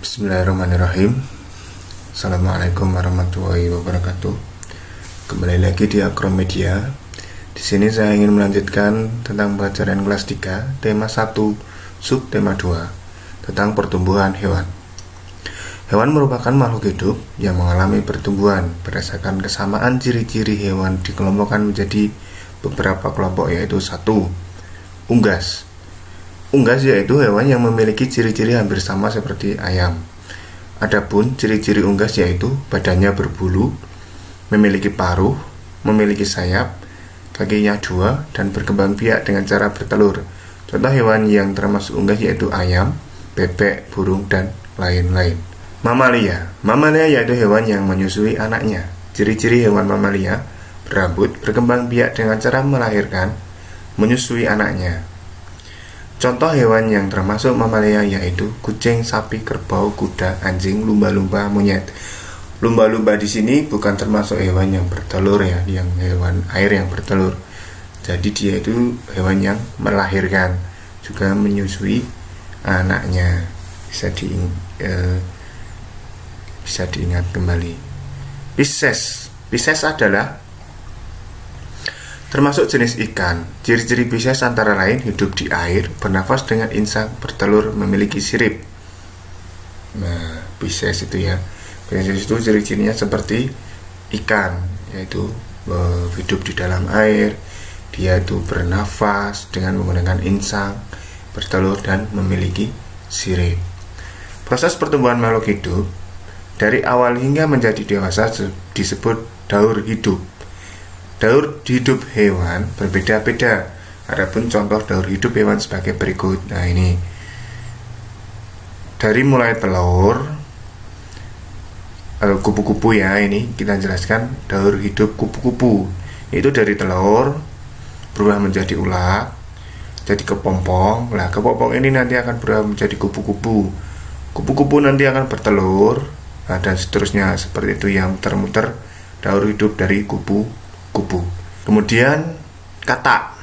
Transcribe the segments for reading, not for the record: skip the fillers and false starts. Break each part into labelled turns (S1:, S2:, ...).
S1: Bismillahirrahmanirrahim. Assalamualaikum warahmatullahi wabarakatuh. Kembali lagi di Akromedia. Di sini saya ingin melanjutkan tentang pelajaran kelas 3, tema 1, subtema 2, tentang pertumbuhan hewan. Hewan merupakan makhluk hidup yang mengalami pertumbuhan. Berdasarkan kesamaan ciri-ciri hewan dikelompokkan menjadi beberapa kelompok, yaitu 1. Unggas. Unggas yaitu hewan yang memiliki ciri-ciri hampir sama seperti ayam. Adapun ciri-ciri unggas yaitu badannya berbulu, memiliki paruh, memiliki sayap, kakinya 2, dan berkembang biak dengan cara bertelur. Contoh hewan yang termasuk unggas yaitu ayam, bebek, burung, dan lain-lain. Mamalia. Mamalia yaitu hewan yang menyusui anaknya. Ciri-ciri hewan mamalia: berambut, berkembang biak dengan cara melahirkan, menyusui anaknya. Contoh hewan yang termasuk mamalia yaitu kucing, sapi, kerbau, kuda, anjing, lumba-lumba, monyet. Lumba-lumba di sini bukan termasuk hewan yang bertelur ya, yang hewan air yang bertelur. Jadi dia itu hewan yang melahirkan, juga menyusui anaknya. Bisa diingat kembali. Pisces. Pisces adalah termasuk jenis ikan. Ciri-ciri Pisces antara lain hidup di air, bernafas dengan insang, bertelur, memiliki sirip. Nah, Pisces itu ya. Pisces itu ciri-cirinya seperti ikan, yaitu hidup di dalam air, dia itu bernafas dengan menggunakan insang, bertelur, dan memiliki sirip. Proses pertumbuhan makhluk hidup dari awal hingga menjadi dewasa disebut daur hidup. Daur hidup hewan berbeda-beda. Adapun contoh daur hidup hewan sebagai berikut. Nah, ini dari mulai telur atau kupu-kupu ya, ini kita jelaskan daur hidup kupu-kupu. Itu dari telur berubah menjadi ulat, jadi kepompong. Nah, kepompong ini nanti akan berubah menjadi kupu-kupu. Kupu-kupu nanti akan bertelur, nah, dan seterusnya seperti itu yang muter-muter daur hidup dari kupu-kupu. Kemudian katak.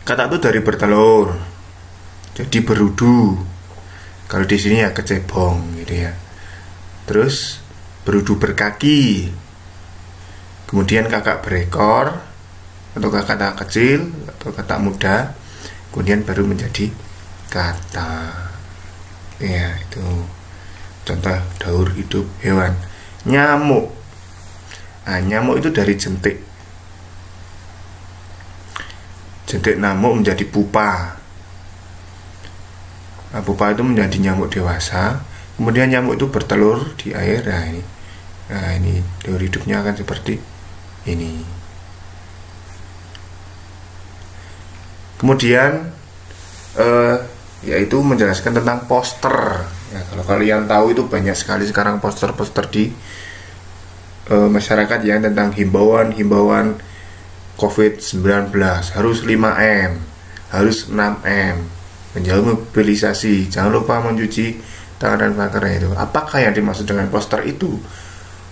S1: Katak itu dari bertelur jadi berudu. Kalau di sini ya kecebong gitu ya. Terus berudu berkaki. Kemudian kakak berekor atau kakak kecil atau katak muda. Kemudian baru menjadi katak. Ya, itu contoh daur hidup hewan. Nyamuk. Nah, nyamuk itu dari jentik. Jentik nyamuk menjadi pupa. Nah, pupa itu menjadi nyamuk dewasa. Kemudian nyamuk itu bertelur di air. Nah, ini daur hidupnya akan seperti ini. Kemudian yaitu menjelaskan tentang poster. Ya, kalau kalian tahu itu banyak sekali sekarang poster-poster di masyarakat ya, tentang himbauan COVID-19. Harus 5M, harus 6M, menjauhi mobilisasi, jangan lupa mencuci tangan dan pakaian itu. Apakah yang dimaksud dengan poster itu?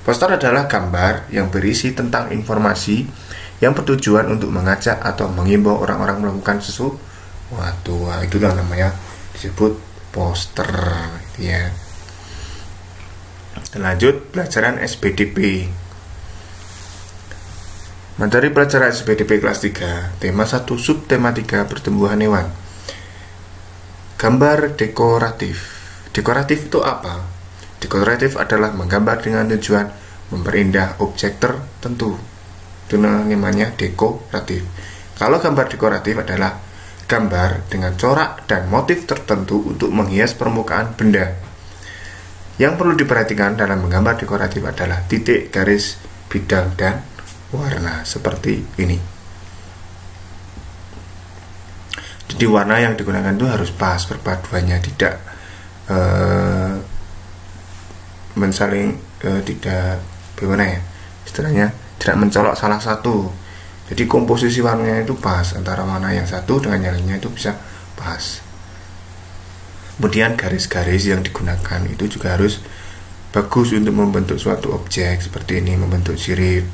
S1: Poster adalah gambar yang berisi tentang informasi yang bertujuan untuk mengajak atau mengimbau orang-orang melakukan sesuatu. Itulah namanya disebut poster ya. Lanjut pelajaran SPDP. Materi pelajaran SPDP kelas 3, tema 1, subtema 3, pertumbuhan hewan. Gambar dekoratif. Dekoratif itu apa? Dekoratif adalah menggambar dengan tujuan memperindah objek tertentu. Itu namanya dekoratif. Kalau gambar dekoratif adalah gambar dengan corak dan motif tertentu untuk menghias permukaan benda. Yang perlu diperhatikan dalam menggambar dekoratif adalah titik, garis, bidang, dan warna seperti ini. Jadi warna yang digunakan itu harus pas perpaduannya, tidak tidak bagaimana ya istilahnya, tidak mencolok salah satu. Jadi komposisi warnanya itu pas, antara warna yang satu dengan yang lainnya itu bisa pas. Kemudian garis-garis yang digunakan itu juga harus bagus untuk membentuk suatu objek seperti ini, membentuk sirip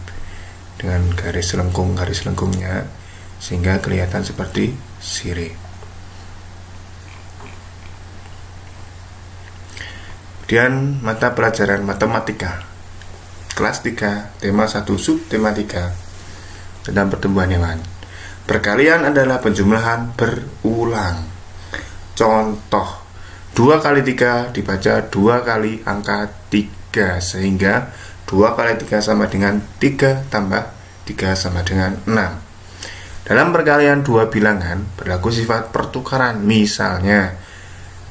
S1: dengan garis lengkungnya sehingga kelihatan seperti sirip. Kemudian mata pelajaran matematika kelas 3 tema 1 subtema 3 tentang pertumbuhan hewan. Perkalian adalah penjumlahan berulang. Contoh, 2 kali 3 dibaca 2 kali angka 3, sehingga 2 kali 3 sama dengan 3 tambah 3 sama dengan 6. Dalam perkalian dua bilangan berlaku sifat pertukaran. Misalnya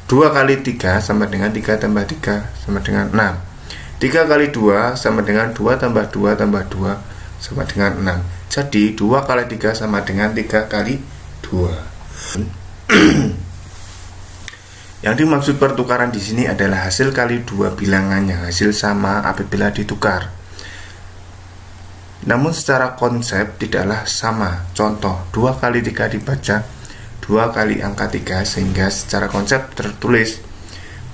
S1: 2 kali 3 sama dengan 3 tambah 3 sama dengan 6. 3 kali 2 sama dengan 2 tambah 2 tambah 2 sama dengan 6. Jadi 2 kali 3 sama dengan 3 kali 2. Yang dimaksud pertukaran di sini adalah hasil kali dua bilangan yang hasil sama apabila ditukar. Namun secara konsep tidaklah sama. Contoh, 2 kali 3 dibaca 2 kali angka 3, sehingga secara konsep tertulis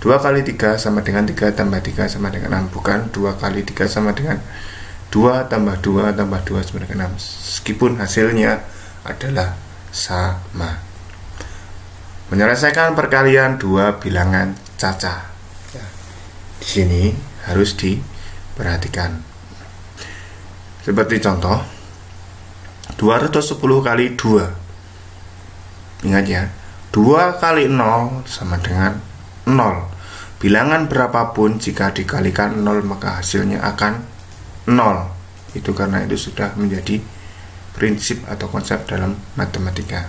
S1: 2 kali 3 sama dengan 3 tambah 3 sama dengan 6, bukan 2 kali 3 sama dengan 2 tambah 2 tambah 2 sama dengan 6, meskipun hasilnya adalah sama. Menyelesaikan perkalian dua bilangan cacah. Di sini harus diperhatikan. Seperti contoh 210 kali 2. Ingat ya, 2 kali 0 sama dengan 0. Bilangan berapapun jika dikalikan 0 maka hasilnya akan 0. Itu karena itu sudah menjadi prinsip atau konsep dalam matematika.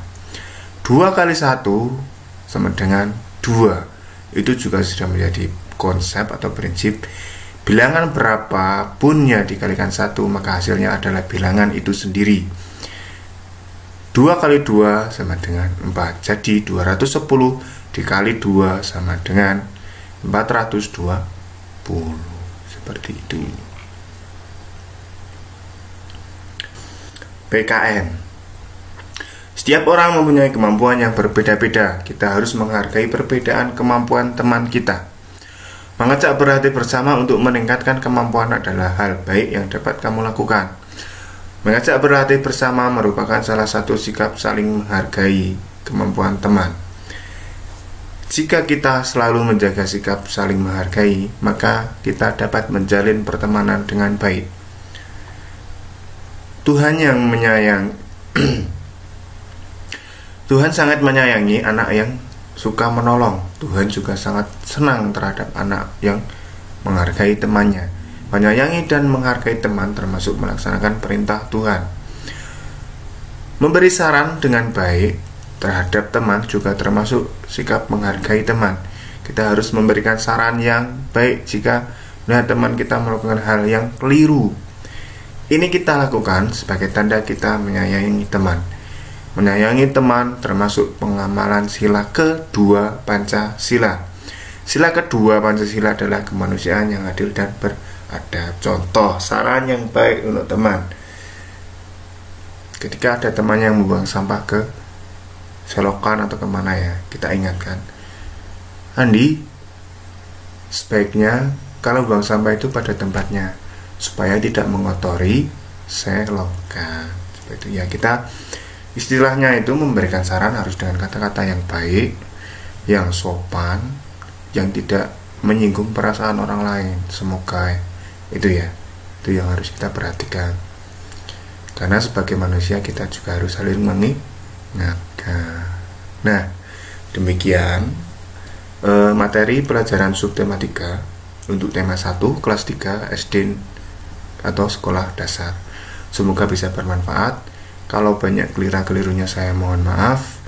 S1: 2 kali 1 sama dengan 2. Itu juga sudah menjadi konsep atau prinsip. Bilangan berapapun yang dikalikan 1 maka hasilnya adalah bilangan itu sendiri. 2 kali 2 sama dengan 4. Jadi 210 dikali 2 sama dengan 420. Seperti itu. PKN. Setiap orang mempunyai kemampuan yang berbeda-beda. Kita harus menghargai perbedaan kemampuan teman kita. Mengajak berlatih bersama untuk meningkatkan kemampuan adalah hal baik yang dapat kamu lakukan. Mengajak berlatih bersama merupakan salah satu sikap saling menghargai kemampuan teman. Jika kita selalu menjaga sikap saling menghargai, maka kita dapat menjalin pertemanan dengan baik. Tuhan yang menyayang Tuhan sangat menyayangi anak yang suka menolong. Tuhan juga sangat senang terhadap anak yang menghargai temannya. Menyayangi dan menghargai teman termasuk melaksanakan perintah Tuhan. Memberi saran dengan baik terhadap teman juga termasuk sikap menghargai teman. Kita harus memberikan saran yang baik jika melihat teman kita melakukan hal yang keliru. Ini kita lakukan sebagai tanda kita menyayangi teman. Menyayangi teman termasuk pengamalan sila kedua Pancasila. Sila kedua Pancasila adalah kemanusiaan yang adil dan beradab. Contoh, saran yang baik untuk teman. Ketika ada teman yang membuang sampah ke selokan atau kemana ya, kita ingatkan, Andi, sebaiknya kalau buang sampah itu pada tempatnya, supaya tidak mengotori selokan. Seperti itu ya, kita istilahnya itu memberikan saran harus dengan kata-kata yang baik, yang sopan, yang tidak menyinggung perasaan orang lain. Semoga itu ya, itu yang harus kita perhatikan. Karena sebagai manusia kita juga harus saling mengingatkan. Nah, demikian materi pelajaran subtema 3 untuk tema 1 kelas 3 SD atau sekolah dasar. Semoga bisa bermanfaat. Kalau banyak kelira-kelirunya saya mohon maaf.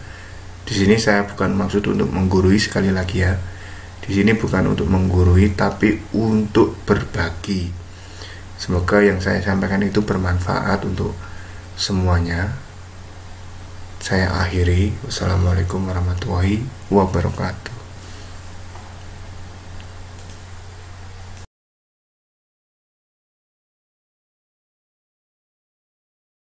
S1: Di sini saya bukan maksud untuk menggurui, sekali lagi ya. Di sini bukan untuk menggurui tapi untuk berbagi. Semoga yang saya sampaikan itu bermanfaat untuk semuanya. Saya akhiri. Wassalamualaikum warahmatullahi wabarakatuh.